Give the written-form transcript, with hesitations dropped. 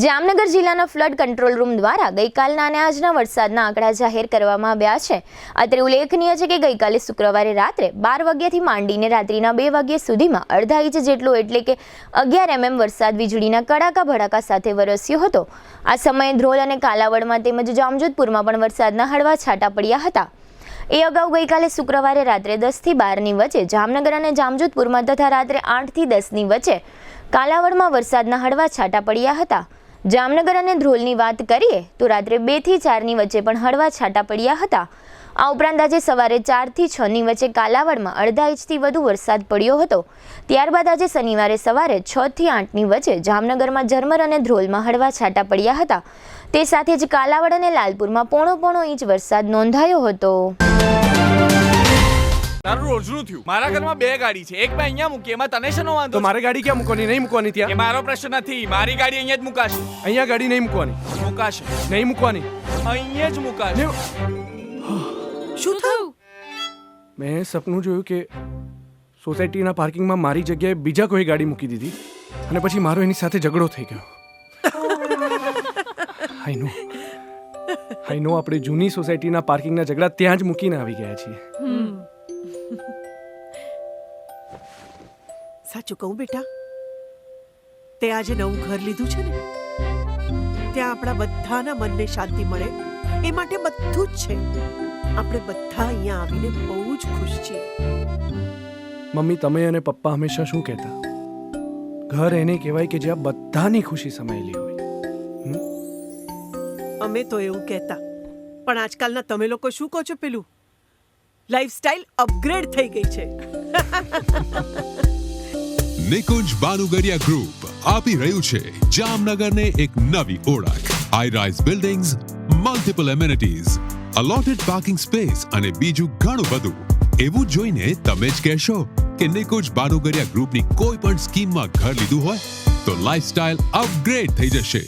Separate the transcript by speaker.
Speaker 1: જામનગર જિલ્લાના flood control room દ્વારા ગઈકાલના અને આજના વરસાદના આંકડા જાહેર કરવામાં આવ્યા છે. અત્રે ઉલ્લેખનીય છે કે ગઈકાલે શુક્રવારે રાત્રે 12 વાગ્યાથી માંડીને રાત્રિના 2 વાગ્યા સુધીમાં અડધા ઇંચ જેટલો એટલે કે 11 mm વરસાદ વીજળીના કડાકા ભડાકા સાથે વરસ્યો હતો. આ સમયે ધ્રોલ અને કાલાવડમાં તેમજ જામજોધપુરમાં પણ વરસાદના હળવા છાંટા પડ્યા હતા. એ અગાઉ ગઈકાલે શુક્રવારે રાત્રે 10 થી 12ની વચ્ચે જામનગર અને જામજોધપુરમાં તથા રાત્રે 8 થી 10ની વચ્ચે કાલાવડમાં વરસાદના હળવા છાંટા પડ્યા હતા. જામનગર અને ધ્રોલની વાત કરીએ તો રાત્રે 2 થી 4ની વચ્ચે પણ હળવા છાંટા પડ્યા હતા. આ ઉપરાંત આજે સવારે 4 થી 6ની વચ્ચે કાલાવડમાં અડધા ઇંચથી વધુ વરસાદ પડ્યો હતો. ત્યારબાદ આજે શનિવારે સવારે 6 થી 8ની વચ્ચે જામનગરમાં ઝરમર અને ધ્રોલમાં હળવા છાંટા પડ્યા હતા. તે સાથે જ કાલાવડ અને લાલપુરમાં પોણો ઇંચ વરસાદ નોંધાયો હતો.
Speaker 2: તારું રોજનું થયું. મારા ઘરમાં 2 ગાડી છે, એક મેં અહીંયા મૂકી, એમાં તને શેનો વાંધો?
Speaker 3: તો મારે ગાડી ક્યાં મૂકવાની? નહીં મૂકવાની ત્યાં.
Speaker 2: એ મારો પ્રશ્ન નથી. મારી ગાડી અહીંયા જ મુકાશે.
Speaker 3: અહીંયા ગાડી નહીં મૂકવાની.
Speaker 2: મુકાશે.
Speaker 3: નહીં મૂકવાની.
Speaker 2: અહીંયા જ મુકાશે.
Speaker 4: શું થયું?
Speaker 3: મેં સપનું જોયું કે સોસાયટીના પાર્કિંગમાં મારી જગ્યાએ બીજા કોઈ ગાડી મૂકી દીધી અને પછી મારો એની સાથે ઝઘડો થઈ ગયો. આઈ નો આપણે જૂની સોસાયટીના પાર્કિંગના ઝઘડા ત્યાં જ મૂકીને આવી ગયા છીએ.
Speaker 4: સાચું કહું બેટા, તે આજે નવું ઘર લીધું છે ને, ત્યાં આપણા બધાના મનને શાંતિ મળે એ માટે બધું જ છે. આપણે બધા અહીંયા આવીને બહુ જ ખુશ છીએ.
Speaker 3: મમ્મી, તમે અને પપ્પા હંમેશા શું કહેતા? ઘર એને કહેવાય કે જ્યાં બધાની ખુશી સમાયેલી હોય.
Speaker 4: અમે તો એવું કહેતા, પણ આજકાલના તમે લોકો શું કહો છો? પેલું લાઈફસ્ટાઈલ અપગ્રેડ થઈ ગઈ છે.
Speaker 5: નિકુંજ બાનુગરિયા ગ્રુપ આપી રહ્યું છે જામનગરને એક નવી ઓળખ. High rise buildings, multiple amenities, allotted parking space અને બીજું ઘણું બધું. એવું જોઈને તમે જ કહેશો કે નિકુંજ બાનુગરિયા ગ્રુપની કોઈ પણ સ્કીમમાં ઘર લીધું હોય તો લાઈફસ્ટાઈલ અપગ્રેડ થઈ જશે.